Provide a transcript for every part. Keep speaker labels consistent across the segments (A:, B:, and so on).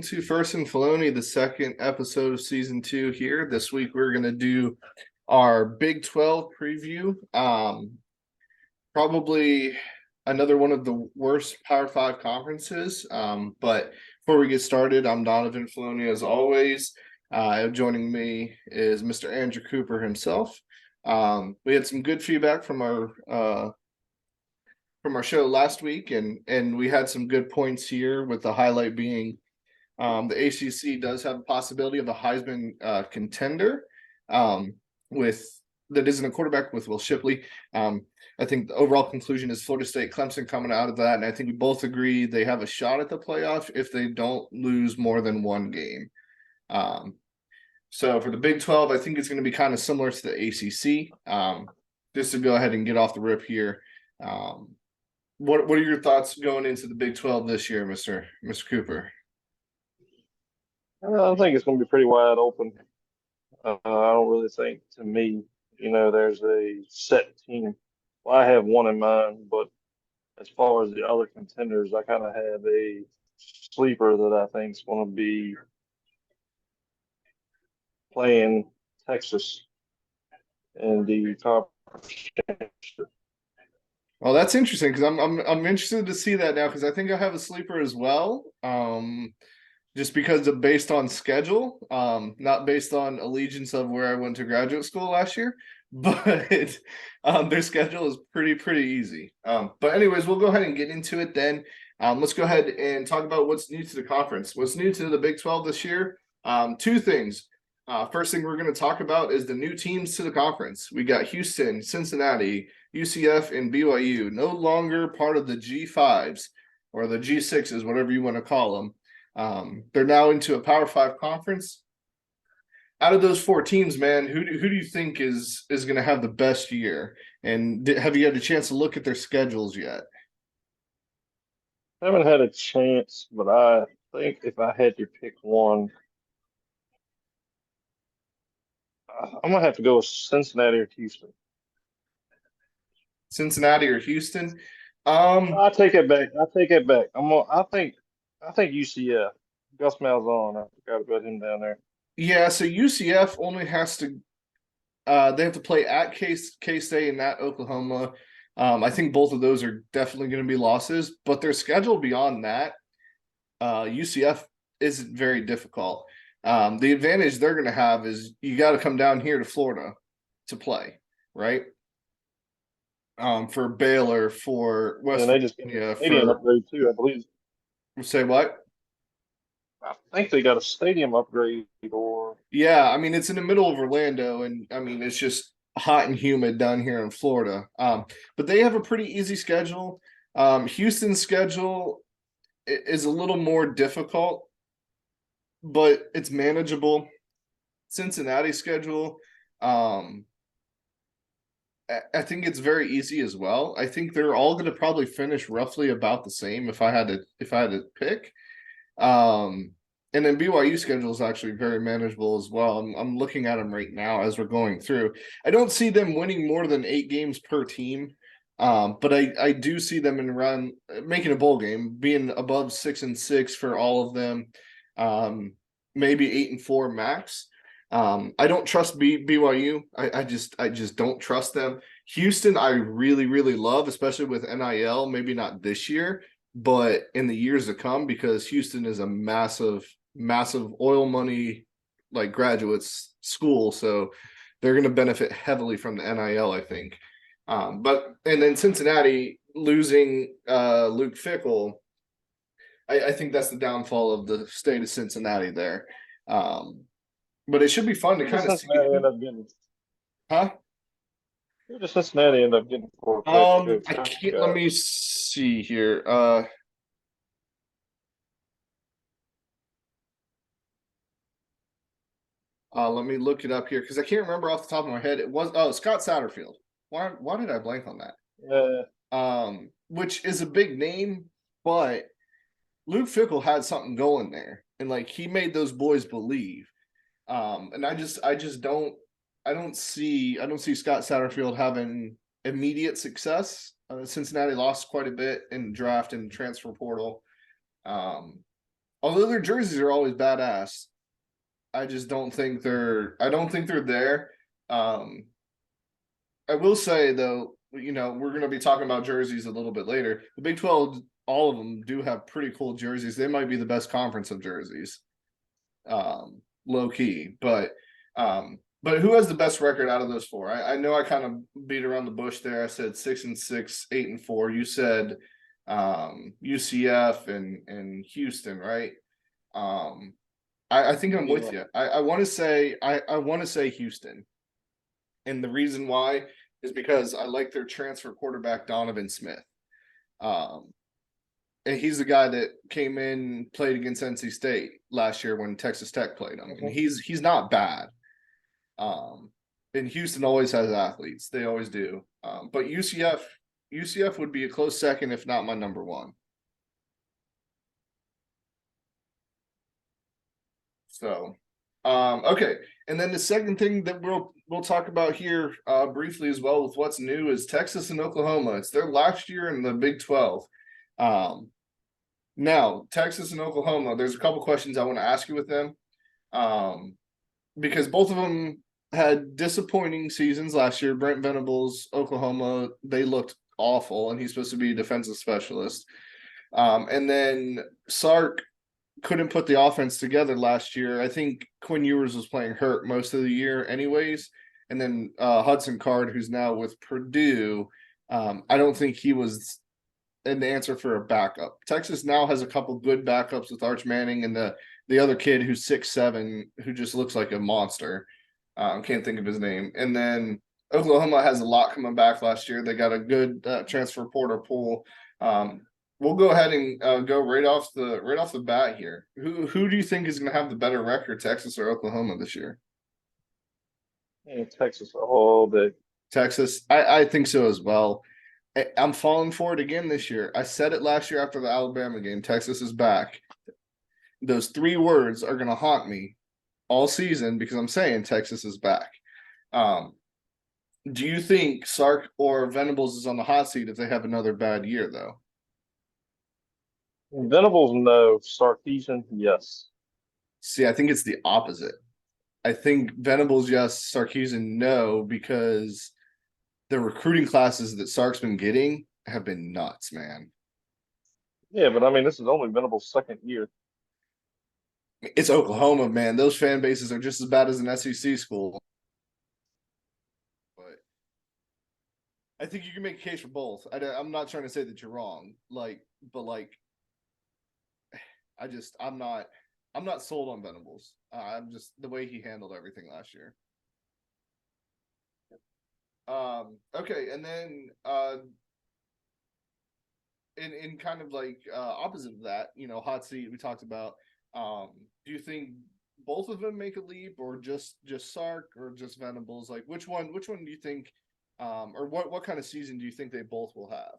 A: to First and Faloney, the second episode of season 2 here. This week we're going to do our Big 12 preview. Probably another one of the worst Power 5 conferences. But before we get started, I'm Donovan and Faloney as always. Joining me is Mr. Andrew Cooper himself. We had some good feedback from our show last week, and we had some good points here, with the highlight being the ACC does have a possibility of a Heisman contender with that isn't a quarterback with Will Shipley. I think the overall conclusion is Florida State, Clemson coming out of that, and I think we both agree they have a shot at the playoff if they don't lose more than one game. So for the Big 12, I think it's going to be kind of similar to the ACC. Just to go ahead and get off the rip here, what are your thoughts going into the Big 12 this year, Mr. Cooper?
B: I think it's going to be pretty wide open. I don't really think, to me, there's a set team. Well, I have one in mind, but as far as the other contenders, I kind of have a sleeper that I think is going to be playing Texas in the conference championship.
A: Well, that's interesting, because I'm interested to see that now, because I think I have a sleeper as well. Just because of based on schedule, not based on allegiance of where I went to graduate school last year, but their schedule is pretty easy. But anyways, we'll go ahead and get into it then. Let's go ahead and talk about what's new to the conference. What's new to the Big 12 this year? Two things. First thing we're going to talk about is the new teams to the conference. We got Houston, Cincinnati, UCF, and BYU, no longer part of the G5s or the G6s, whatever you want to call them. They're now into a Power 5 conference. Out of those 4 teams, man, who do you think is going to have the best year? And have you had a chance to look at their schedules yet?
B: I haven't had a chance, but I think if I had to pick one, I'm going to have to go with Cincinnati or Houston.
A: Cincinnati or Houston?
B: I take it back. I think UCF. Gus Malzahn. I forgot about him down there.
A: Yeah, so UCF only has to they have to play at K-State and at Oklahoma. I think both of those are definitely going to be losses, but their schedule beyond that, UCF isn't very difficult. The advantage they're going to have is you got to come down here to Florida to play, right? For Baylor, for West
B: And they just got a stadium upgrade too, I believe.
A: Say what?
B: I think they got a stadium upgrade.
A: Yeah, I mean, it's in the middle of Orlando, and I mean, it's just hot and humid down here in Florida. But they have a pretty easy schedule. Houston's schedule is a little more difficult, but it's manageable. Cincinnati's schedule, I think it's very easy as well. I think they're all going to probably finish roughly about the same if I had to pick. And then BYU schedule is actually very manageable as well. I'm looking at them right now as we're going through. I don't see them winning more than 8 games per team, but I do see them making a bowl game, being above 6-6 for all of them, maybe 8-4 max. I don't trust BYU. I just don't trust them. Houston, I really love, especially with NIL. Maybe not this year, but in the years to come, because Houston is a massive oil money, like, graduates school, so they're going to benefit heavily from the NIL, I think. And then Cincinnati losing Luke Fickell, I think that's the downfall of the state of Cincinnati there. But it should be fun to kind of see. Huh?
B: Who does Cincinnati end up getting for?
A: I can't. Let me see here. Let me look it up here, because I can't remember off the top of my head. It was Scott Satterfield. Why did I blank on that? Which is a big name, but Luke Fickell had something going there, and like he made those boys believe. And I don't see Scott Satterfield having immediate success. Cincinnati lost quite a bit in draft and transfer portal. although their jerseys are always badass, I just don't think I don't think they're there. Um, I will say though, we're going to be talking about jerseys a little bit later. The Big 12, all of them do have pretty cool jerseys. They might be the best conference of jerseys, low key. But who has the best record out of those four? I know I kind of beat around the bush there. I said 6-6, 8-4. You said UCF and Houston, right? I think I'm with
B: Yeah.
A: you. I want to say I want to say Houston, and the reason why is because I like their transfer quarterback Donovan Smith. Um, and he's the guy that came in, played against NC State last year when Texas Tech played him, and
B: Mhm.
A: he's not bad. And Houston always has athletes; they always do. But UCF would be a close second, if not my number one. So, okay. And then the second thing that we'll talk about here briefly as well with what's new is Texas and Oklahoma. It's their last year in the Big 12. Um, Now, Texas and Oklahoma, there's a couple questions I want to ask you with them. Um, because both of them had disappointing seasons last year. Brent Venables, Oklahoma, they looked awful, and he's supposed to be a defensive specialist. And then Sark couldn't put the offense together last year. I think Quinn Ewers was playing hurt most of the year, anyways. And then Hudson Card, who's now with Purdue, I don't think he was an answer for a backup. Texas now has a couple good backups with Arch Manning and the other kid who's 6'7", who just looks like a monster. Can't think of his name. And then Oklahoma has a lot coming back last year. They got a good transfer portal pool. We'll go ahead and go right off the bat here. Who do you think is going to have the better record, Texas or Oklahoma this year?
B: Yeah, Texas all day.
A: Texas, I think so as well. I'm falling for it again this year. I said it last year after the Alabama game. Texas is back. Those three words are going to haunt me all season because I'm saying Texas is back. Um, do you think Sark or Venables is on the hot seat if they have another bad year, though?
B: Venables, no. Sarkeesian, yes.
A: See, I think it's the opposite. I think Venables, yes, Sarkisian, no, because the recruiting classes that Sark's been getting have been nuts, man.
B: Yeah, but I mean, this is only Venables' second year.
A: It's Oklahoma, man. Those fan bases are just as bad as an SEC school. But I think you can make a case for both. I'm not trying to say that you're wrong, but I'm not sold on Venables. I'm just the way he handled everything last year. Okay, and then in kind of like opposite of that, hot seat we talked about. Do you think both of them make a leap, or just Sark, or just Venables? Like which one? Which one do you think? Or what kind of season do you think they both will have?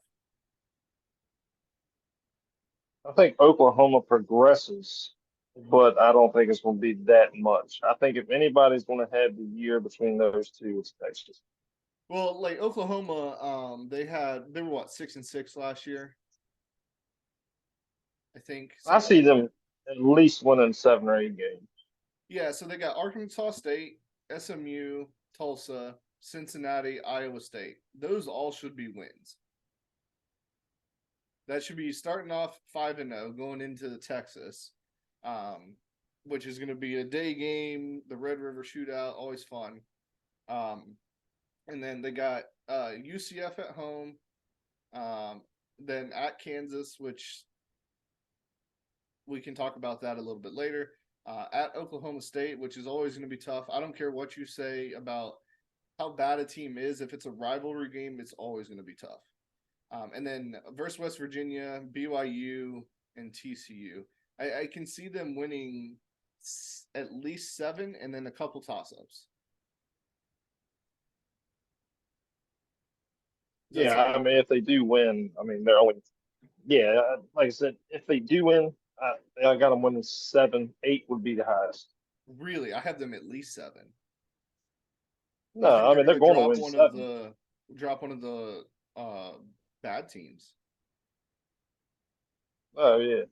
B: I think Oklahoma progresses, but I don't think it's going to be that much. I think if anybody's going to have the year between those two, it's Texas.
A: Well, like Oklahoma, they were what 6-6 last year, I think.
B: I see them at least winning 7 or 8 games.
A: Yeah, so they got Arkansas State, SMU, Tulsa, Cincinnati, Iowa State. Those all should be wins. That should be starting off 5-0 going into Texas, which is going to be a day game. The Red River Shootout, always fun. And then they got UCF at home, then at Kansas, which we can talk about that a little bit later. At Oklahoma State, which is always going to be tough. I don't care what you say about how bad a team is. If it's a rivalry game, it's always going to be tough. And then versus West Virginia, BYU, and TCU. I can see them winning at least 7 and then a couple toss-ups.
B: Yeah, I mean, if they do win, I mean, they're only, yeah, like I said, if they do win, I got them winning 7, 8 would be the highest.
A: Really, I have them at least 7. I think
B: No, I
A: they're
B: mean, they're
A: going to
B: going to win 7.
A: drop one of the bad teams.
B: Oh, yeah.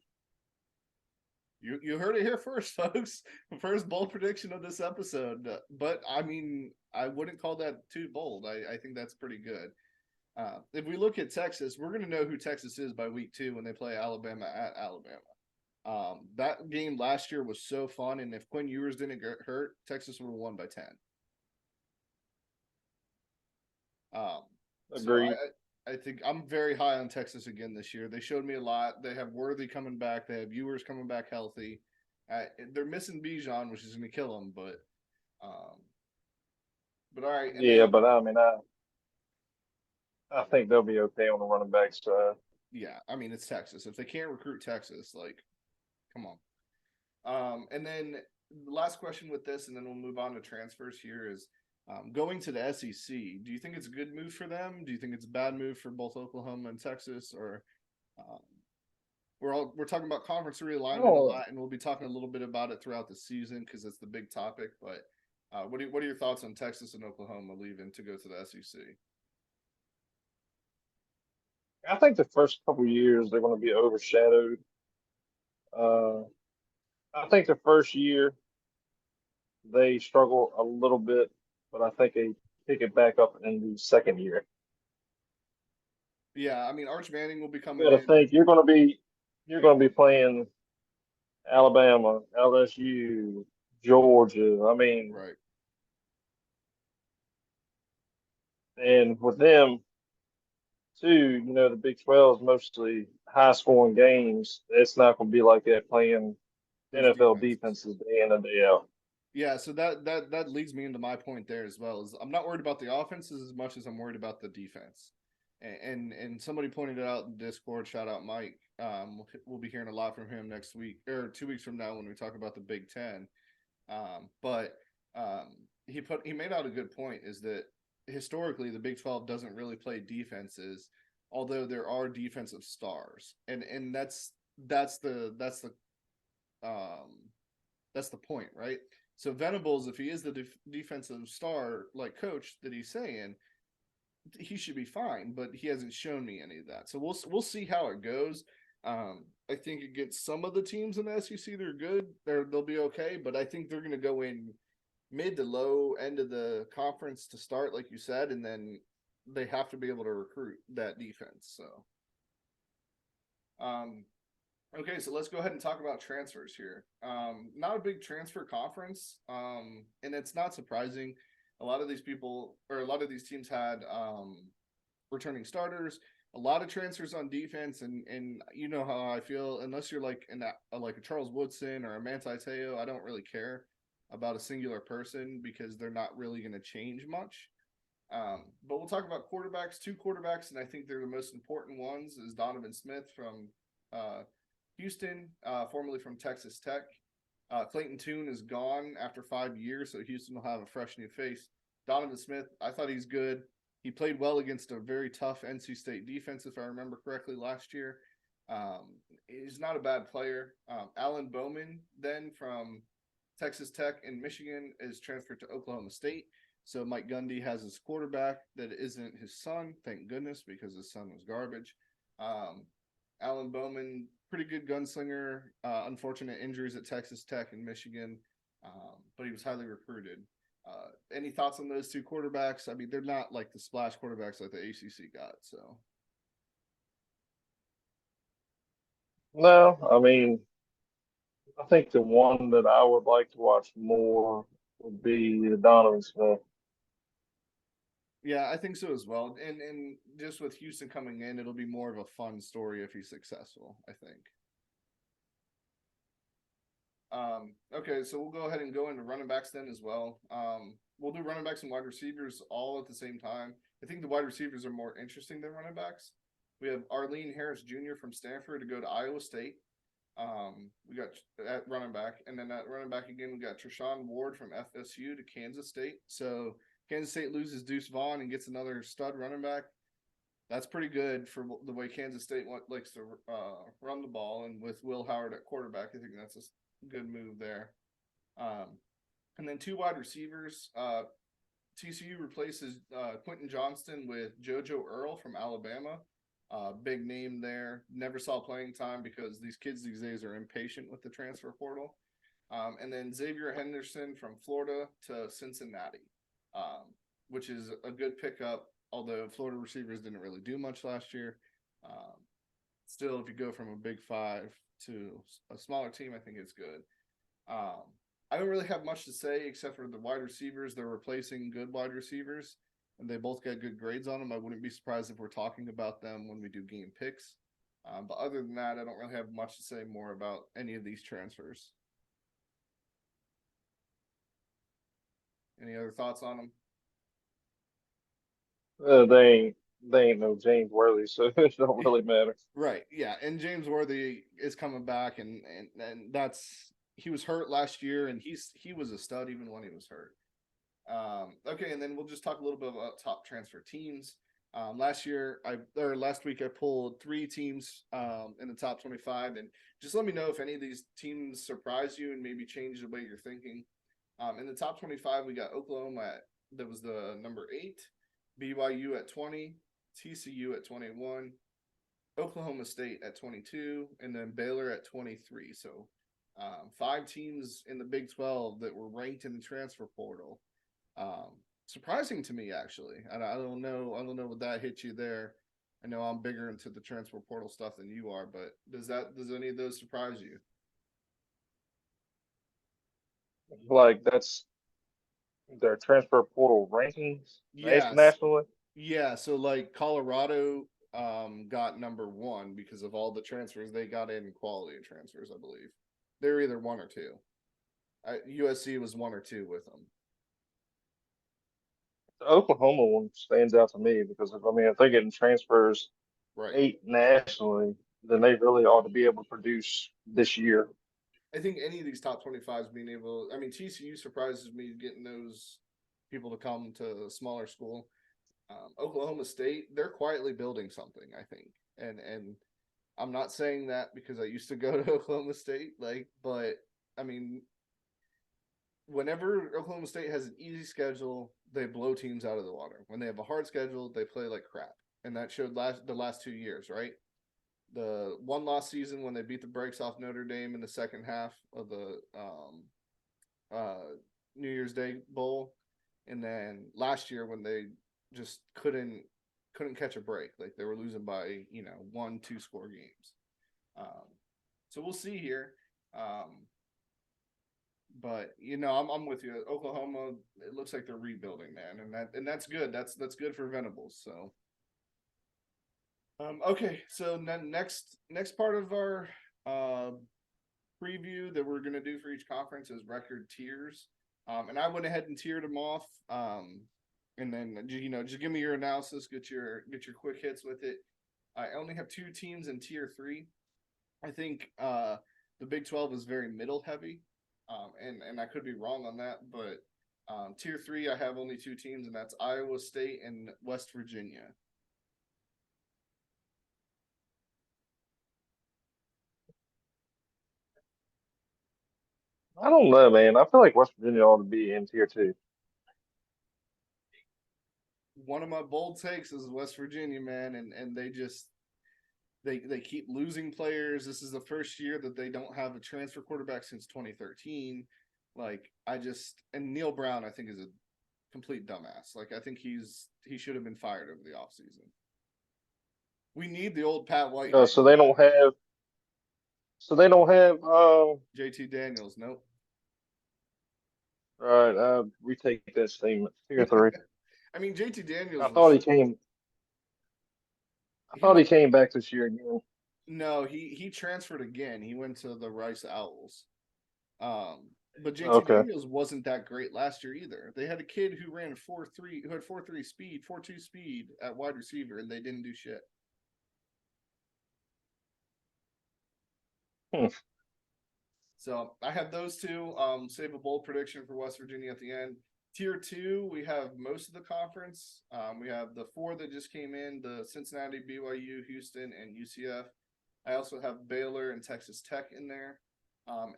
A: You heard it here first, folks. The first bold prediction of this episode. But I mean, I wouldn't call that too bold. I think that's pretty good. If we look at Texas, we're going to know who Texas is by week 2 when they play Alabama at Alabama. That game last year was so fun, and if Quinn Ewers didn't get hurt, Texas would have won by 10. So
B: Agreed.
A: I think I'm very high on Texas again this year. They showed me a lot. They have Worthy coming back. They have Ewers coming back healthy. They're missing Bijan, which is going to kill them. Um, but all right, and
B: Yeah,
A: then
B: but I mean, I think they'll be okay on the running back side.
A: yeah, I mean it's Texas. If they can't recruit Texas, like, come on. And then the last question with this, and then we'll move on to transfers here is going to the SEC. Do you think it's a good move for them? Do you think it's a bad move for both Oklahoma and Texas? Or um, we're talking about conference realignment a
B: Oh,
A: lot, and we'll be talking a little bit about it throughout the season because it's the big topic. But what are your thoughts on Texas and Oklahoma leaving to go to the SEC?
B: I think the first couple years they're going to be overshadowed. Uh, I think the first year they struggle a little bit, but I think they pick it back up in the second year.
A: Yeah, I mean Arch Manning will be
B: You
A: coming
B: got to
A: in.
B: think you're going to be playing Alabama, LSU, Georgia. I mean,
A: Right.
B: and with them too, the Big 12 is mostly high scoring games. It's not going to be like that playing
A: Those
B: NFL
A: defenses.
B: defenses day in and day out.
A: Yeah, so that leads me into my point there as well. Is I'm not worried about the offenses as much as I'm worried about the defense. And somebody pointed it out in Discord. Shout out Mike. We'll be hearing a lot from him next week or 2 weeks from now when we talk about the Big Ten. But he made out a good point. Is that historically the Big 12 doesn't really play defenses, although there are defensive stars, and um, that's the point, right? So Venables, if he is the defensive star like coach that he's saying, he should be fine. But he hasn't shown me any of that. So we'll see how it goes. I think against some of the teams in the SEC, they're good. They'll be okay. But I think they're going to go in mid to low end of the conference to start, like you said, and then they have to be able to recruit that defense. So, um, okay, so let's go ahead and talk about transfers here. Not a big transfer conference, and it's not surprising. A lot of these people or a lot of these teams had returning starters, a lot of transfers on defense, and you know how I feel. Unless you're like like a Charles Woodson or a Manti Te'o, I don't really care about a singular person because they're not really going to change much. But we'll talk about quarterbacks. 2 quarterbacks, and I think they're the most important ones. Is Donovan Smith from uh, Houston, formerly from Texas Tech. Clayton Tune is gone after 5 years, so Houston will have a fresh new face. Donovan Smith, I thought he's good. He played well against a very tough NC State defense, if I remember correctly, last year. He's not a bad player. Alan Bowman, then from Texas Tech and Michigan, is transferred to Oklahoma State. So Mike Gundy has his quarterback that isn't his son, thank goodness, because his son was garbage. Um, Alan Bowman, pretty good gunslinger. Unfortunate injuries at Texas Tech and Michigan, but he was highly recruited. Any thoughts on those 2 quarterbacks? I mean, they're not like the splash quarterbacks like the ACC got. So
B: No, I mean, I think the one that I would like to watch more would be the Donovan Smith.
A: yeah, I think so as well. And just with Houston coming in, it'll be more of a fun story if he's successful, I think. Okay, so we'll go ahead and go into running backs then as well. We'll do running backs and wide receivers all at the same time. I think the wide receivers are more interesting than running backs. We have Arlene Harris Jr. from Stanford to go to Iowa State. We got at running back, and then at running back again, we got Treshawn Ward from FSU to Kansas State. So Kansas State loses Deuce Vaughn and gets another stud running back. That's pretty good for the way Kansas State likes to run the ball, and with Will Howard at quarterback, I think that's a good move there. Um, and then 2 wide receivers. TCU replaces Quentin Johnston with JoJo Earl from Alabama. big name there. Never saw playing time because these kids these days are impatient with the transfer portal. And then Xavier Henderson from Florida to Cincinnati, which is a good pickup. Although Florida receivers didn't really do much last year, still, if you go from a big five to a smaller team, I think it's good. Um, I don't really have much to say except for the wide receivers. They're replacing good wide receivers, and they both got good grades on them. I wouldn't be surprised if we're talking about them when we do game picks. But other than that, I don't really have much to say more about any of these transfers. Any other thoughts on them?
B: They ain't no James Worthy, so it don't really matter.
A: Right. Yeah. And James Worthy is coming back, and that's he was hurt last year, and he was a stud even when he was hurt. Okay, and then we'll just talk a little bit about top transfer teams. Last week I pulled 3 teams in the top 25, and just let me know if any of these teams surprise you and maybe change the way you're thinking. In the top 25, we got Oklahoma that was the number 8, BYU at 20, TCU at 21, Oklahoma State at 22, and then Baylor at 23. So 5 teams in the Big 12 that were ranked in the transfer portal. Surprising to me, actually. I don't know. I don't know what that hit you there. I know I'm bigger into the transfer portal stuff than you are, but does any of those surprise you?
B: Like that's their transfer portal rankings
A: Yes.
B: nationally.
A: Yeah. So like Colorado got number 1 because of all the transfers they got in quality transfers, I believe. They're either 1 or 2. USC was 1 or 2 with them.
B: The Oklahoma one stands out to me because if they're getting transfers
A: Right.
B: 8 nationally, then they really ought to be able to produce this year.
A: I think any of these top 25s being able, I mean, TCU surprises me getting those people to come to a smaller school. Oklahoma State, they're quietly building something, I think. And I'm not saying that because I used to go to Oklahoma State, but I mean, whenever Oklahoma State has an easy schedule, they blow teams out of the water. When they have a hard schedule, they play like crap. And that showed the last 2 years, right? The one loss season when they beat the brakes off Notre Dame in the second half of the uh, New Year's Day Bowl, and then last year when they just couldn't catch a break, like they were losing by 1-2 score games. So we'll see here. But I'm with you. Oklahoma, it looks like they're rebuilding, man, and that's good. That's good for Venables. So okay, so then next part of our uh, preview that we're gonna do for each conference is record tiers. And I went ahead and tiered them off. And then just give me your analysis, get your quick hits with it. I only have 2 teams in tier 3. I think the Big 12 is very middle heavy. And I could be wrong on that, but tier 3 I have only 2 teams, and that's Iowa State and West Virginia.
B: I don't know, man. I feel like West Virginia ought to be in tier 2.
A: One of my bold takes is West Virginia, man, and they just they keep losing players. This is the first year that they don't have a transfer quarterback since 2013. And Neil Brown, I think, is a complete dumbass. Like, I think he should have been fired over the offseason. We need the old Pat White.
B: So they don't have. So they don't have.
A: JT Daniels. Nope.
B: All right. Retake that statement. Tier 3.
A: I mean, JT Daniels
B: I thought
A: was
B: he came. I
A: he
B: thought he
A: went.
B: came back this year again.
A: No, he transferred again. He went to the Rice Owls. But JT
B: Okay.
A: Daniels wasn't that great last year either. They had a kid who ran 4.3, who had 4.3 speed, 4.2 speed at wide receiver, and they didn't do shit.
B: Hmm.
A: So I have those 2. Save a bold prediction for West Virginia at the end. Tier 2, we have most of the conference. We have the 4 that just came in: the Cincinnati, BYU, Houston, and UCF. I also have Baylor and Texas Tech in there,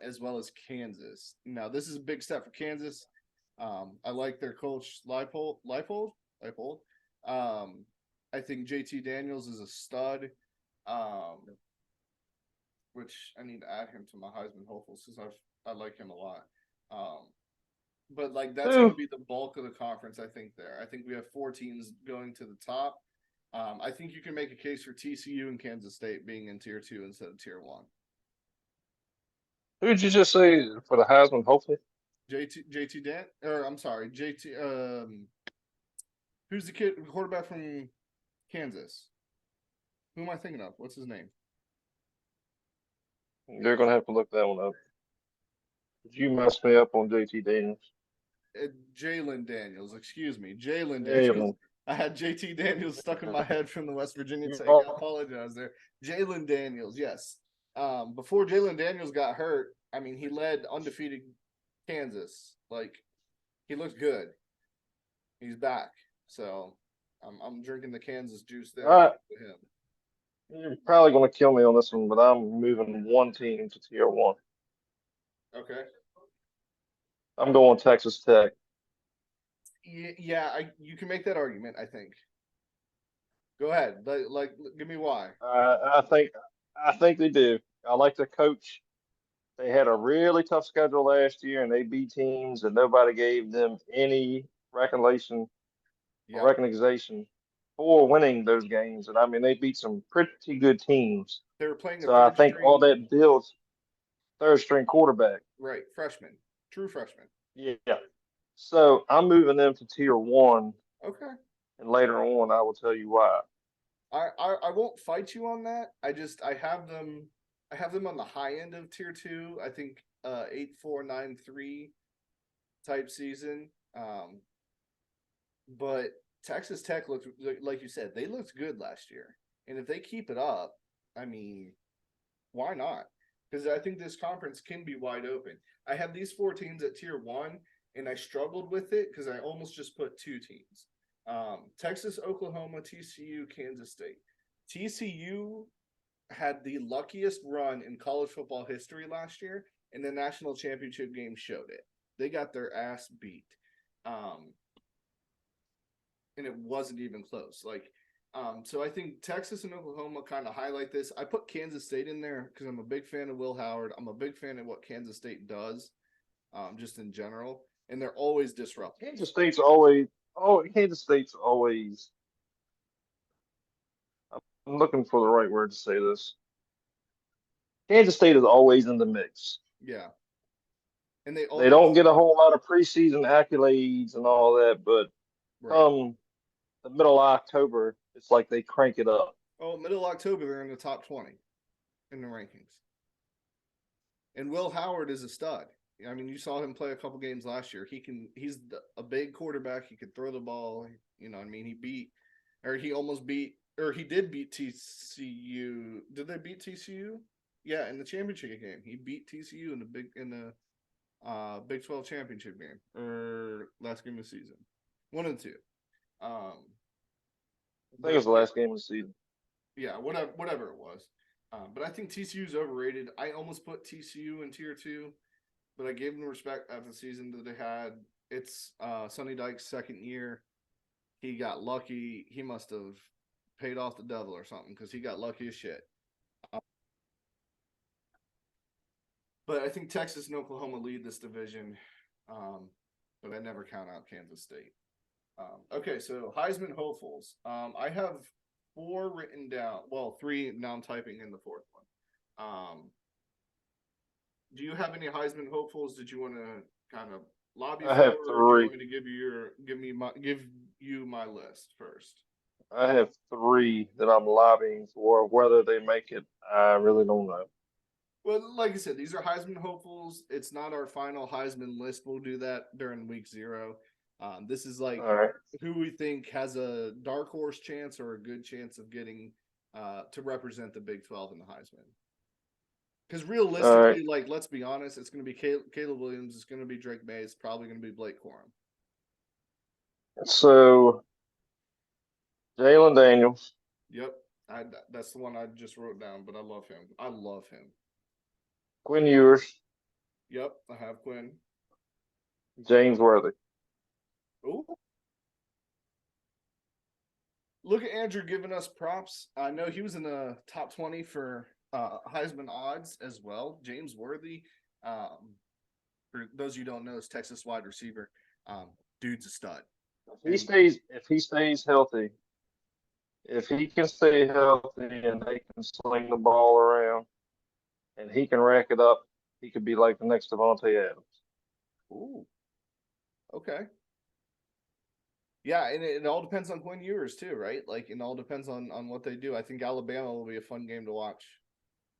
A: as well as Kansas. Now, this is a big step for Kansas. I like their coach, Leipold. I think JT Daniels is a stud. Which I need to add him to my Heisman hopefuls because I like him a lot. But like that's going to be the bulk of the conference, I think. I think we have 4 teams going to the top. I think you can make a case for TCU and Kansas State being in tier 2 instead of tier 1.
B: Who did you just say for the Heisman? Hopefully,
A: JT Dan, or I'm sorry, JT. Who's the quarterback from Kansas? Who am I thinking of? What's his name?
B: you're gonna have to look that one up. You messed me up on JT Daniels.
A: Jalen Daniels, excuse me, Jalen Daniels.
B: Jalen.
A: I had JT Daniels stuck in my head from the West Virginia Tech.
B: Oh.
A: I apologize there. Jalen Daniels, yes. Before Jalen Daniels got hurt, I mean, he led undefeated Kansas. Like, he looks good. He's back. So I'm drinking the Kansas juice there with him.
B: You're probably going to kill me on this one, but I'm moving one team to tier 1.
A: Okay.
B: I'm going Texas Tech.
A: Yeah, you can make that argument, I think. Go ahead. Like give me why.
B: I think they do. I like the coach. They had a really tough schedule last year, and they beat teams, and nobody gave them any recognition for winning those games. And I mean, they beat some pretty good teams.
A: They were playing.
B: So I think all that builds third-string quarterback.
A: Right, freshman, true freshman.
B: Yeah. So I'm moving them to tier 1.
A: Okay.
B: And later on, I will tell you why.
A: I won't fight you on that. I have them on the high end of tier 2. I think 8-4-9-3 type season. But Texas Tech looked, like you said, they looked good last year. And if they keep it up, I mean, why not? Because I think this conference can be wide open. I have these 4 teams at tier 1, and I struggled with it because I almost just put 2 teams. Texas, Oklahoma, TCU, Kansas State. TCU had the luckiest run in college football history last year, and the national championship game showed it. They got their ass beat. And it wasn't even close. So I think Texas and Oklahoma kind of highlight this. I put Kansas State in there because I'm a big fan of Will Howard. I'm a big fan of what Kansas State does, just in general. And they're always disruptive.
B: Kansas State's always. I'm looking for the right word to say this. Kansas State is always in the mix.
A: Yeah. And they
B: don't get a whole lot of preseason accolades and all that, but come the middle of October, it's like they crank it up.
A: Oh, middle of October, they're in the top 20 in the rankings. And Will Howard is a stud. I mean, you saw him play a couple games last year. He's a big quarterback. He could throw the ball. You know what I mean? He did beat TCU. Did they beat TCU? Yeah, in the championship game. He beat TCU in the Big 12 championship game, or last game of the season. 1 and 2.
B: I think it was the last game of the season.
A: Yeah, whatever it was. But I think TCU is overrated. I almost put TCU in tier 2, but I gave them respect after the season that they had. It's Sonny Dykes' second year. He got lucky. He must have paid off the devil or something because he got lucky as shit. But I think Texas and Oklahoma lead this division, but I never count out Kansas State. Okay, so Heisman hopefuls. I have 4 written down. Well, 3 now. I'm typing in the 4th one. Do you have any Heisman hopefuls that you want to kind of lobby for?
B: I have 3.
A: Or do you want me to give you my list first?
B: I have 3 that I'm lobbying for. Whether they make it, I really don't know.
A: Well, like I said, these are Heisman hopefuls. It's not our final Heisman list. We'll do that during week 0. This is like who we think has a dark horse chance or a good chance of getting to represent the Big 12 in the Heisman. Because realistically, let's be honest, it's going to be Caleb Williams. It's going to be Drake May. It's probably going to be Blake Corum.
B: So, Jalen Daniels.
A: Yep. That's the one I just wrote down, but I love him.
B: Quinn Ewers.
A: Yep, I have Quinn. James
B: Worthy.
A: Ooh. look at Andrew giving us props. I know he was in the top 20 for Heisman odds as well. James Worthy, for those of you who don't know, is Texas wide receiver. Dude's a stud.
B: If he stays healthy, if he can stay healthy and they can sling the ball around and he can rack it up, he could be like the next Devontae Adams.
A: Ooh, okay. Yeah, and it all depends on Quinn Ewers too, right? Like, it all depends on what they do. I think Alabama will be a fun game to watch,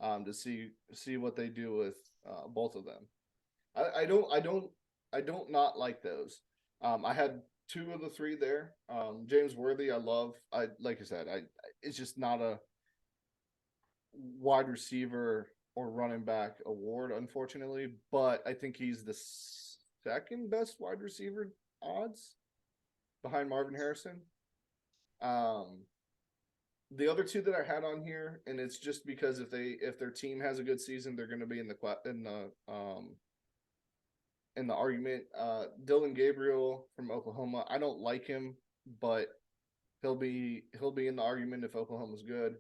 A: to see what they do with both of them. I don't not like those. I had two of the three there. James Worthy, I love. I like I said, it's just not a wide receiver or running back award, unfortunately. But I think he's the second best wide receiver odds behind Marvin Harrison. The other two that I had on here, and it's just because if their team has a good season, they're going to be in the argument. Dylan Gabriel from Oklahoma, I don't like him, but he'll be in the argument if Oklahoma's good.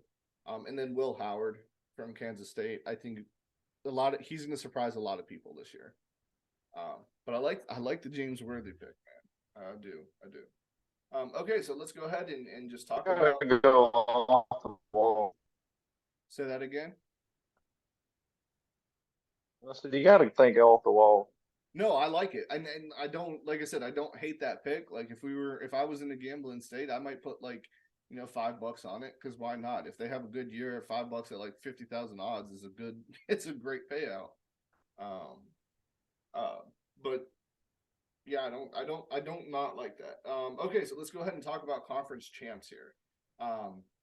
A: And then Will Howard from Kansas State, I think he's going to surprise a lot of people this year. But I like the James Worthy pick, man. I do. Okay, so let's go ahead and just talk about.
B: Go off the wall.
A: Say that again.
B: I said you got to think off the wall.
A: No, I like it, and I don't, like I said, I don't hate that pick. Like, if I was in a gambling state, I might put like $5 on it, because why not? If they have a good year, $5 at like 50,000 odds is it's a great payout. But yeah, I don't not like that. Okay, so let's go ahead and talk about conference champs here.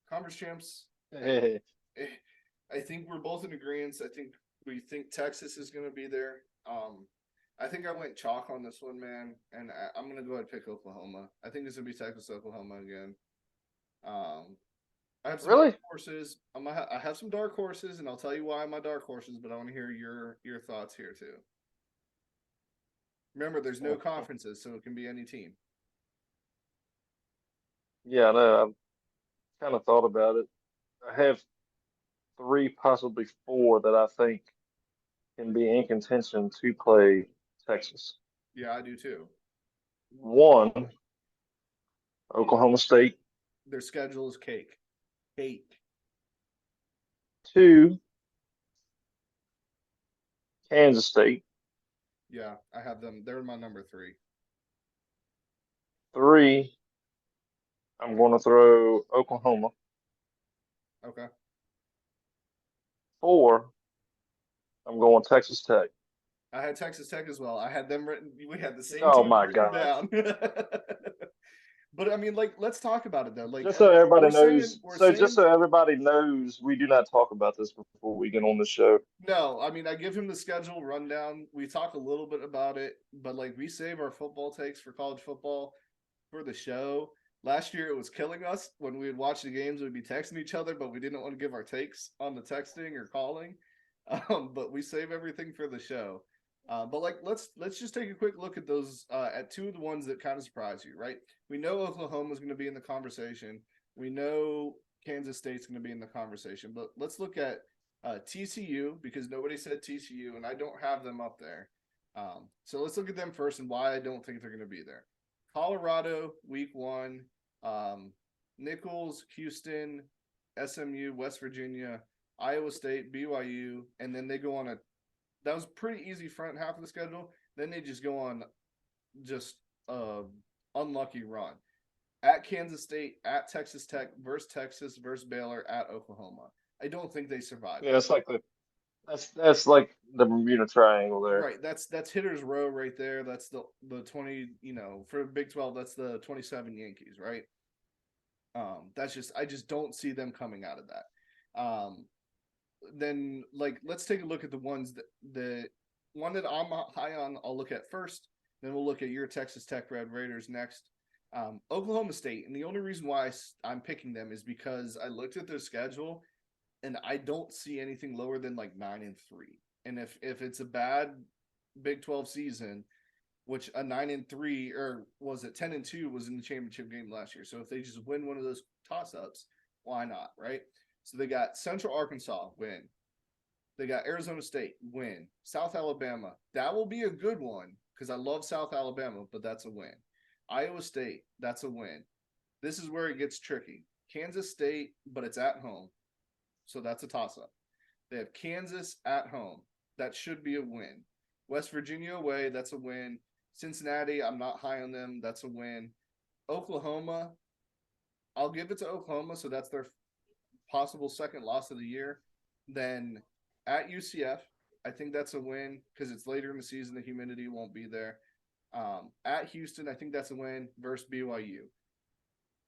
A: Conference champs.
B: Hey.
A: I think we're both in agreement. We think Texas is going to be there. I think I went chalk on this one, man, and I'm going to go ahead and pick Oklahoma. I think it's going to be Texas, Oklahoma again. I have some dark horses. I have some dark horses, and I'll tell you why my dark horses, but I want to hear your thoughts here too. Remember, there's no conferences, so it can be any team.
B: Yeah, I know. I've kind of thought about it. I have 3, possibly 4 that I think can be in contention to play Texas.
A: Yeah, I do too.
B: 1, Oklahoma State.
A: Their schedule is cake.
B: 2, Kansas State.
A: Yeah, I have them. They're my number 3.
B: 3, I'm going to throw Oklahoma.
A: Okay.
B: 4, I'm going Texas Tech.
A: I had Texas Tech as well. I had them written. We had the same
B: team
A: written down. But I mean, like, let's talk about it though. Like,
B: just so everybody knows. Just so everybody knows, we do not talk about this before we get on the show.
A: No, I mean, I give him the schedule rundown. We talk a little bit about it, but like, we save our football takes for college football for the show. Last year, it was killing us when we would watch the games. We'd be texting each other, but we didn't want to give our takes on the texting or calling. But we save everything for the show. But like, let's just take a quick look at those at 2 of the ones that kind of surprise you, right? We know Oklahoma is going to be in the conversation. We know Kansas State's going to be in the conversation. But let's look at TCU, because nobody said TCU, and I don't have them up there. So let's look at them first and why I don't think they're going to be there. Colorado, week 1. Nichols, Houston, SMU, West Virginia, Iowa State, BYU, and then they go on that was pretty easy front half of the schedule. Then they just go on just unlucky run. At Kansas State, at Texas Tech, versus Texas, versus Baylor, at Oklahoma. I don't think they survive.
B: Yeah, it's like that's like the Bermuda Triangle there.
A: Right. That's Hitter's Row right there. That's the 20, for Big 12, that's the 27 Yankees, right? I just don't see them coming out of that. Then, like, let's take a look at the ones the one that I'm high on. I'll look at first. Then we'll look at your Texas Tech Red Raiders next. Oklahoma State, and the only reason why I'm picking them is because I looked at their schedule, and I don't see anything lower than like 9-3. And if it's a bad Big 12 season, which a 9-3 or was it 10-2 was in the championship game last year. So if they just win one of those toss-ups, why not, right? So they got Central Arkansas win. They got Arizona State win. South Alabama, that will be a good one because I love South Alabama, but that's a win. Iowa State, that's a win. This is where it gets tricky. Kansas State, but it's at home. So that's a toss-up. They have Kansas at home. That should be a win. West Virginia away, that's a win. Cincinnati, I'm not high on them. That's a win. Oklahoma, I'll give it to Oklahoma. So that's their possible second loss of the year. Then at UCF, I think that's a win because it's later in the season. The humidity won't be there. At Houston, I think that's a win versus BYU.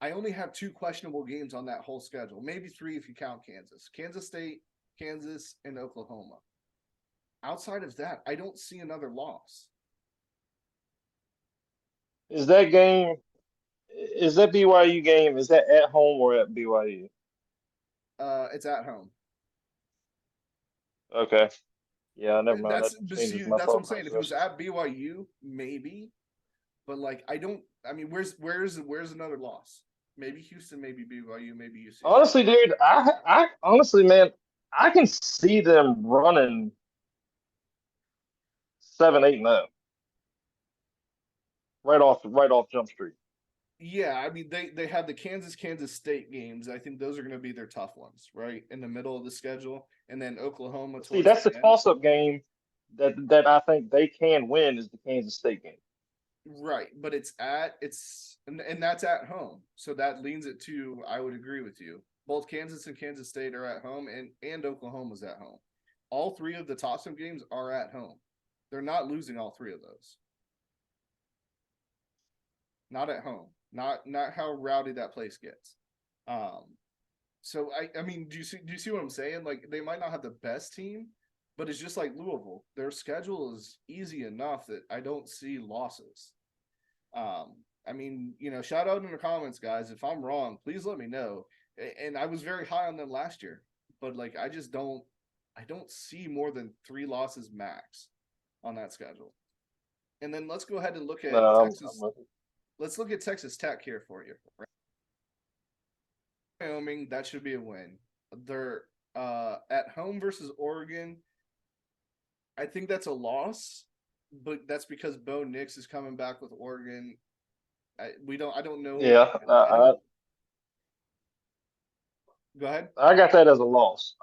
A: I only have 2 questionable games on that whole schedule. Maybe 3 if you count Kansas. Kansas State, Kansas, and Oklahoma. Outside of that, I don't see another loss.
B: Is that BYU game, is that at home or at BYU?
A: It's at home.
B: Okay. Yeah, never mind.
A: That's
B: That changes my
A: that's what I'm
B: thought
A: saying. If it was
B: process.
A: at BYU, maybe, but like I don't. I mean, where's another loss? Maybe Houston, maybe BYU, maybe UCF.
B: Honestly, dude, I honestly, man, I can see them running 7-8-0 right off Jump Street.
A: Yeah, I mean they have the Kansas State games. I think those are going to be their tough ones, right in the middle of the schedule, and then Oklahoma
B: See,
A: towards
B: that's the
A: the end.
B: toss-up game that I think they can win is the Kansas State game.
A: Right, but and that's at home, so that leans it to. I would agree with you. Both Kansas and Kansas State are at home, and Oklahoma's at home. All 3 of the toss-up games are at home. They're not losing all 3 of those. Not at home. Not how rowdy that place gets. So I mean, do you see what I'm saying? Like they might not have the best team, but it's just like Louisville. Their schedule is easy enough that I don't see losses. I mean, shout out in the comments, guys. If I'm wrong, please let me know. And I was very high on them last year, but like I don't see more than 3 losses max on that schedule. And then let's go ahead and look at
B: No,
A: Texas. Let's look at Texas Tech here for you. Wyoming, that should be a win. They're at home versus Oregon. I think that's a loss, but that's because Bo Nix is coming back with Oregon. I don't know.
B: yeah,
A: I don't. Go ahead.
B: I got that as a loss.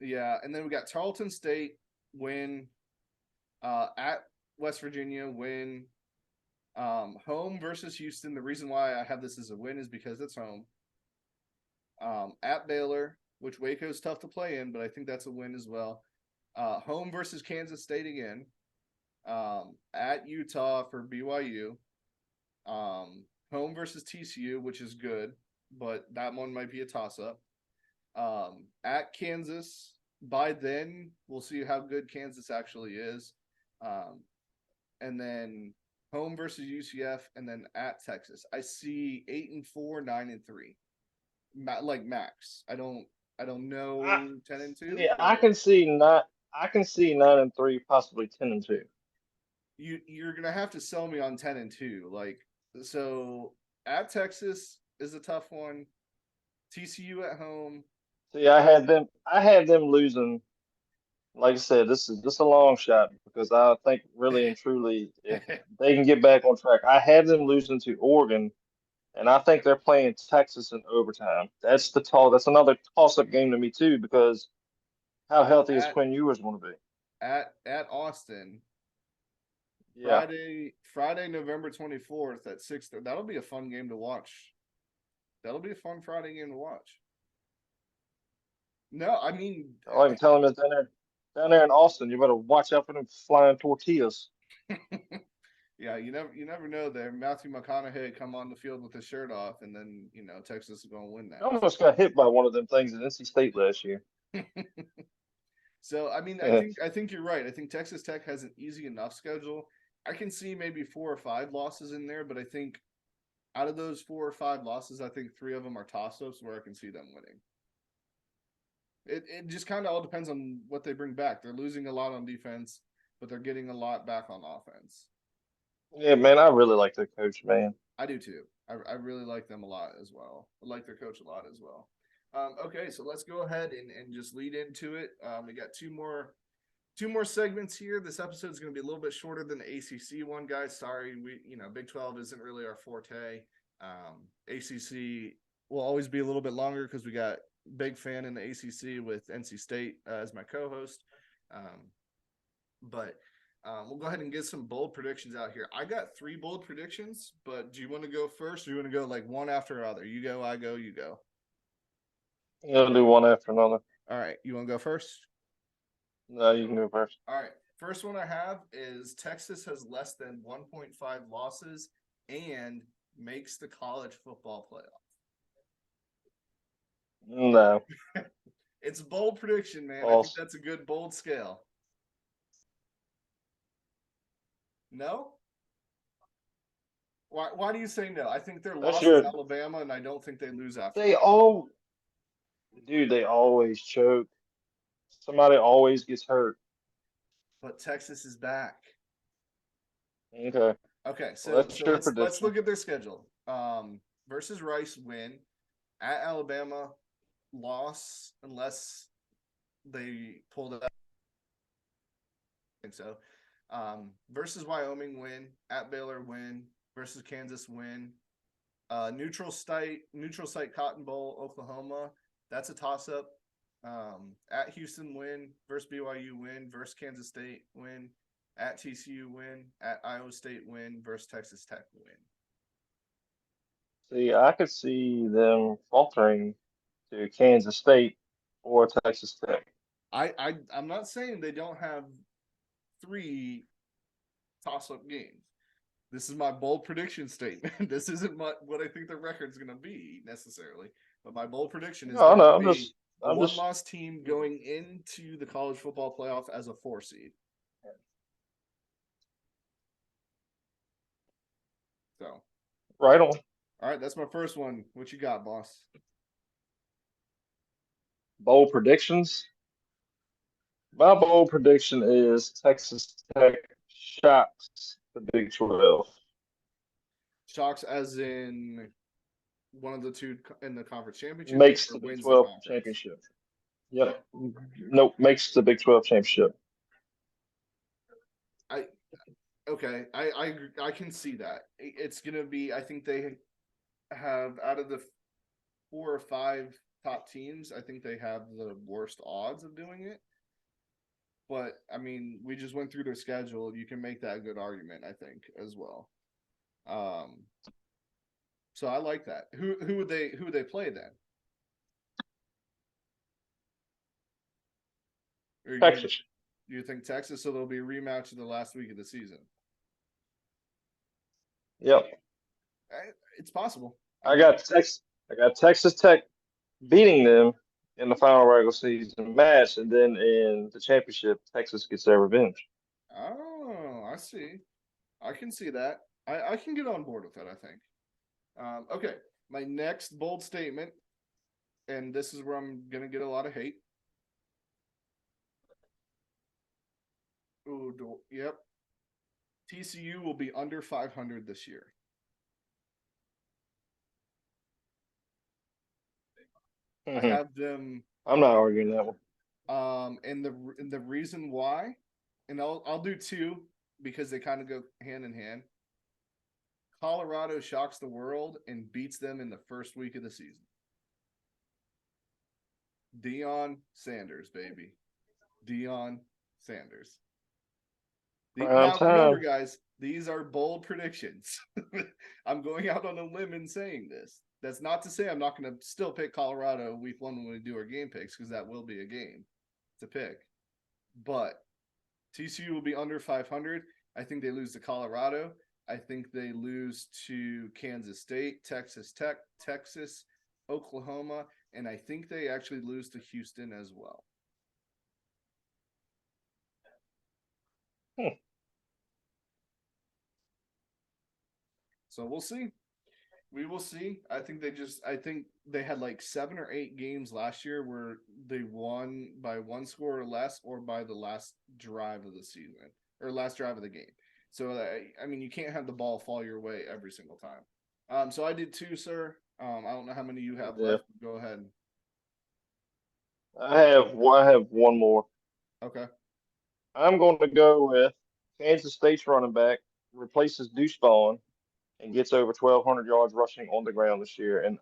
A: Yeah, and then we got Tarleton State win. At West Virginia win. Home versus Houston. The reason why I have this as a win is because it's home. At Baylor, which Waco's tough to play in, but I think that's a win as well. Home versus Kansas State again. At Utah for BYU. Home versus TCU, which is good, but that one might be a toss-up. At Kansas, by then we'll see how good Kansas actually is. And then home versus UCF, and then at Texas. I see 8-4, 9-3. Like max. I don't know 10-2.
B: Yeah, I can see 9-3, possibly 10-2.
A: You're gonna have to sell me on 10-2. Like so, at Texas is a tough one. TCU at home.
B: See, I had them losing. Like I said, this is a long shot because I think really and truly, if they can get back on track, I have them losing to Oregon, and I think they're playing Texas in overtime. That's another toss-up game to me too because how healthy is
A: at
B: Quinn Ewers going to be?
A: at Austin.
B: Yeah.
A: Friday, November 24th at 6. That'll be a fun game to watch. That'll be a fun Friday game to watch. No, I mean,
B: All I'm telling is down there in Austin, you better watch out for them flying tortillas.
A: yeah, you never know. There, Matthew McConaughey come on the field with his shirt off, and then Texas is going to win
B: I
A: that.
B: almost got hit by one of them things at NC State last year.
A: So I mean, I think you're right. I think Texas Tech has an easy enough schedule. I can see maybe 4 or 5 losses in there, but I think out of those 4 or 5 losses, I think 3 of them are toss-ups where I can see them winning. It just kind of all depends on what they bring back. They're losing a lot on defense, but they're getting a lot back on offense.
B: Yeah, man, I really like their coach, man.
A: I do too. I really like them a lot as well. I like their coach a lot as well. Okay, so let's go ahead and just lead into it. We got two more segments here. This episode is going to be a little bit shorter than the ACC one, guys. Sorry, Big 12 isn't really our forte. ACC will always be a little bit longer because we got big fan in the ACC with NC State as my co-host. But we'll go ahead and get some bold predictions out here. I got 3 bold predictions, but do you want to go first, or do you want to go like one after other? You go, I go, you go.
B: You gotta do one after another.
A: All right, you want to go first?
B: No, you can go first.
A: All right. First one I have is Texas has less than 1.5 losses and makes the college football playoff.
B: No,
A: It's a bold prediction, man. I think
B: false.
A: that's a good bold scale. No? Why do you say no? I think their
B: That's
A: loss is
B: your.
A: Alabama, and I don't think they lose after
B: They
A: that.
B: all, dude. They always choke. Somebody always gets hurt.
A: But Texas is back.
B: Okay,
A: Okay,
B: well,
A: so
B: that's
A: so
B: your
A: let's
B: prediction.
A: look at their schedule. Versus Rice win, at Alabama loss unless they pulled it out. I think so. Versus Wyoming win, at Baylor win, versus Kansas win. Neutral site Cotton Bowl, Oklahoma. That's a toss up. At Houston win, versus BYU win, versus Kansas State win, at TCU win, at Iowa State win, versus Texas Tech win.
B: See, I could see them faltering to Kansas State or Texas Tech.
A: I'm not saying they don't have 3 toss up games. This is my bold prediction statement. This isn't what I think the record's going to be necessarily, but my bold prediction is
B: No,
A: they're going
B: no,
A: to be a
B: I'm
A: one
B: just
A: loss team going into the college football playoff as a 4 seed. So,
B: right on.
A: all right, that's my first one. What you got, boss?
B: Bold predictions. My bold prediction is Texas Tech shocks the Big 12.
A: Shocks as in one of the two in the conference championship
B: Makes
A: or
B: the Big
A: wins the
B: 12
A: conference?
B: championship. Yep. Nope. Makes the Big 12 championship.
A: I okay. I can see that. It's gonna be. I think they have out of the 4 or 5 top teams. I think they have the worst odds of doing it. But I mean, we just went through their schedule. You can make that a good argument, I think, as well. Um, so I like that. Who would they play then? Or
B: Texas.
A: you think Texas? So there'll be a rematch of the last week of the season.
B: Yep.
A: It's possible.
B: I got Texas. I got Texas Tech beating them in the final regular season match, and then in the championship, Texas gets their revenge.
A: Oh, I see. I can see that. I can get on board with that, I think. Okay. My next bold statement, and this is where I'm going to get a lot of hate. Ooh, yep. TCU will be under 500 this year. I
B: I'm
A: have them.
B: not arguing that one.
A: And the reason why, and I'll do 2 because they kind of go hand in hand. Colorado shocks the world and beats them in the first week of the season. Deion Sanders, baby. Deion Sanders.
B: Prime
A: Now remember,
B: time.
A: guys, these are bold predictions. I'm going out on a limb in saying this. That's not to say I'm not going to still pick Colorado week 1 when we do our game picks, because that will be a game to pick. But TCU will be under 500. I think they lose to Colorado. I think they lose to Kansas State, Texas Tech, Texas, Oklahoma, and I think they actually lose to Houston as well. So we'll see. We will see. I think they had like 7 or 8 games last year where they won by 1 score or less, or by the last drive of the season or last drive of the game. So I mean, you can't have the ball fall your way every single time. So I did 2, sir. I don't know how many you have
B: Yeah.
A: left. Go ahead.
B: I have one more.
A: Okay.
B: I'm going to go with Kansas State's running back replaces Deuce Vaughn and gets over 1,200 yards rushing on the ground this year and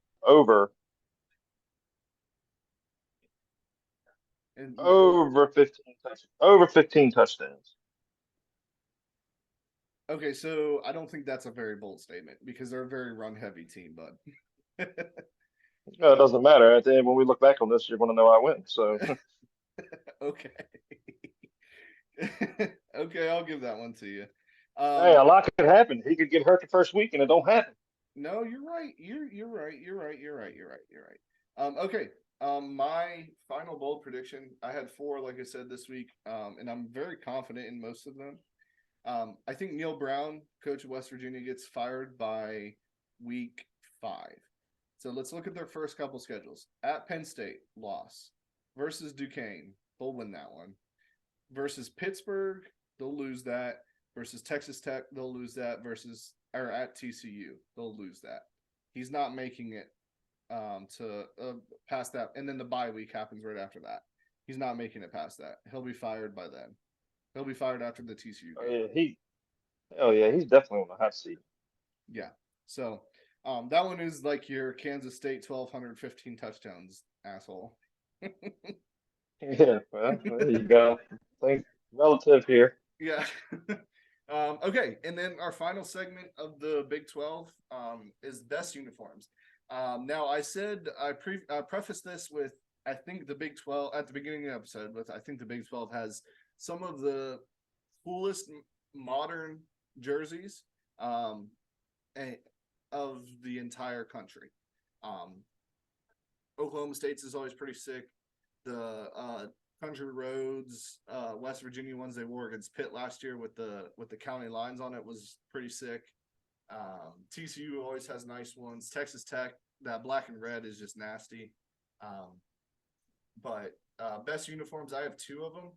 A: And
B: over 15 touchdowns.
A: okay, so I don't think that's a very bold statement because they're a very run heavy team, bud.
B: No, it doesn't matter. At the end, when we look back on this, you're going to know I win. So,
A: Okay. Okay, I'll give that one to you.
B: hey, a lot could happen. He could get hurt the first week, and it don't happen.
A: No, you're right. You're right. You're right. You're right. You're right. You're right. Okay. My final bold prediction. I had 4, like I said, this week. And I'm very confident in most of them. I think Neil Brown, coach of West Virginia, gets fired by week 5. So let's look at their first couple schedules. At Penn State, loss. Versus Duquesne, they'll win that one. Versus Pittsburgh, they'll lose that. Versus Texas Tech, they'll lose that. Versus or at TCU, they'll lose that. He's not making it to past that, and then the bye week happens right after that. He's not making it past that. He'll be fired by then. He'll be fired after the TCU
B: Oh,
A: game.
B: yeah, he's definitely on the hot seat.
A: Yeah. So that one is like your Kansas State 1,215 touchdowns, asshole.
B: Yeah, well, there you go. Think relative here.
A: Yeah. Okay, and then our final segment of the Big 12 is best uniforms. Now, I said I prefaced this with I think the Big 12 at the beginning of the episode with I think the Big 12 has some of the coolest modern jerseys of the entire country. Um, Oklahoma State's is always pretty sick. The Country Roads, West Virginia ones they wore against Pitt last year with the county lines on it was pretty sick. TCU always has nice ones. Texas Tech, that black and red is just nasty. But best uniforms, I have 2 of them,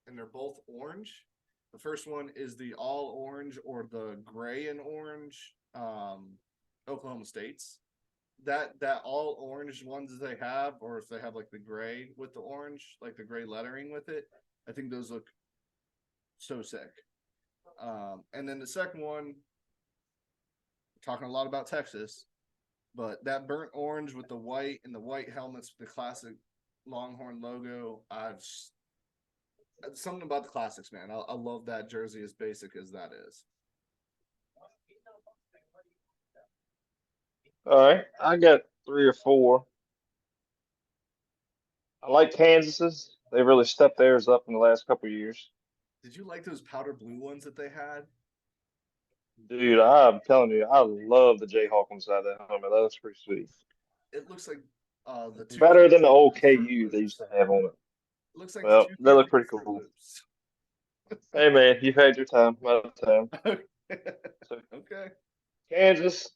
A: and they're both orange. The first one is the all orange or the gray and orange Oklahoma State's. That all orange ones they have, or if they have like the gray with the orange, like the gray lettering with it, I think those look so sick. And then the second one, talking a lot about Texas, but that burnt orange with the white and the white helmets with the classic Longhorn logo, something about the classics, man. I love that jersey as basic as that is.
B: All right, I got 3 or 4. I like Kansas's. They really stepped theirs up in the last couple of years.
A: Did you like those powder blue ones that they had?
B: Dude, I'm telling you, I love the Jayhawk inside that helmet. That looks pretty sweet.
A: It looks like the two
B: Better
A: kids
B: than the old
A: with Fruit
B: KU they used
A: Loops.
B: to have on it.
A: It looks like the
B: Well,
A: two
B: they
A: kids
B: look
A: with the
B: pretty
A: Fruit
B: cool.
A: Loops.
B: Hey man, you've had your time. My time. So
A: Okay.
B: Kansas,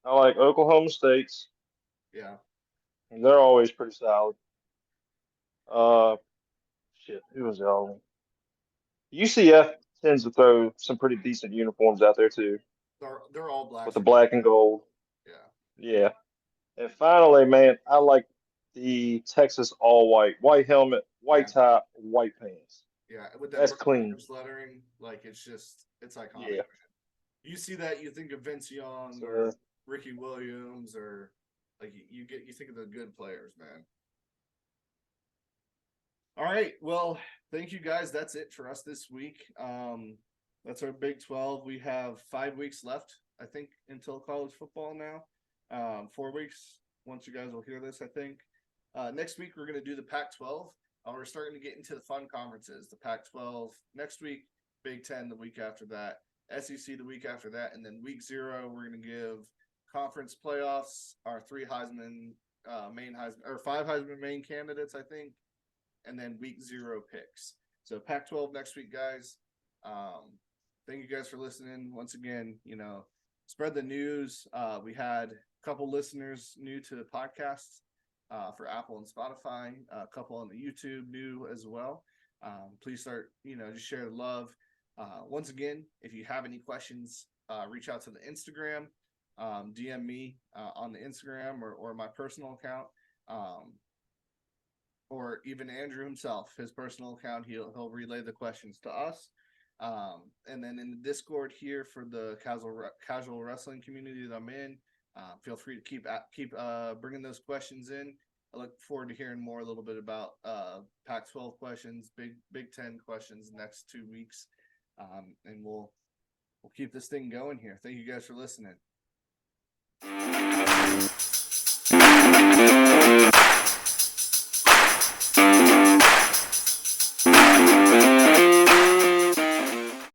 B: I like Oklahoma State's.
A: Yeah.
B: They're always pretty solid. Uh, shit, who was the other one? UCF tends to throw some pretty decent uniforms out there too,
A: They're all black
B: with the
A: suits.
B: black and gold.
A: Yeah.
B: Yeah. And finally, man, I like the Texas all white helmet,
A: Yeah.
B: white top, white pants.
A: Yeah. With that
B: That's
A: burnt
B: clean.
A: orange lettering, like it's iconic.
B: Yeah.
A: You see that, you think of Vince Young
B: So,
A: or Ricky Williams, or like you think of the good players, man. All right. Well, thank you guys. That's it for us this week. That's our Big 12. We have 5 weeks left, I think, until college football now. 4 weeks once you guys will hear this, I think. Next week, we're going to do the Pac 12. We're starting to get into the fun conferences. The Pac 12 next week, Big 10 the week after that, SEC the week after that. And then week 0, we're going to give conference playoffs, our 3 Heisman main Heisman, or 5 Heisman main candidates, I think. And then week 0 picks. So Pac-12 next week, guys. Thank you guys for listening. Once again, spread the news. We had a couple listeners new to the podcast for Apple and Spotify, a couple on the YouTube new as well. Please start, just share the love. Once again, if you have any questions, reach out to the Instagram, DM me on the Instagram or my personal account, or even Andrew himself, his personal account. He'll relay the questions to us. And then in the Discord here for the casual wrestling community that I'm in, feel free to keep bringing those questions in. I look forward to hearing more a little bit about Pac-12 questions, Big 10 questions next 2 weeks, and we'll keep this thing going here. Thank you guys for listening.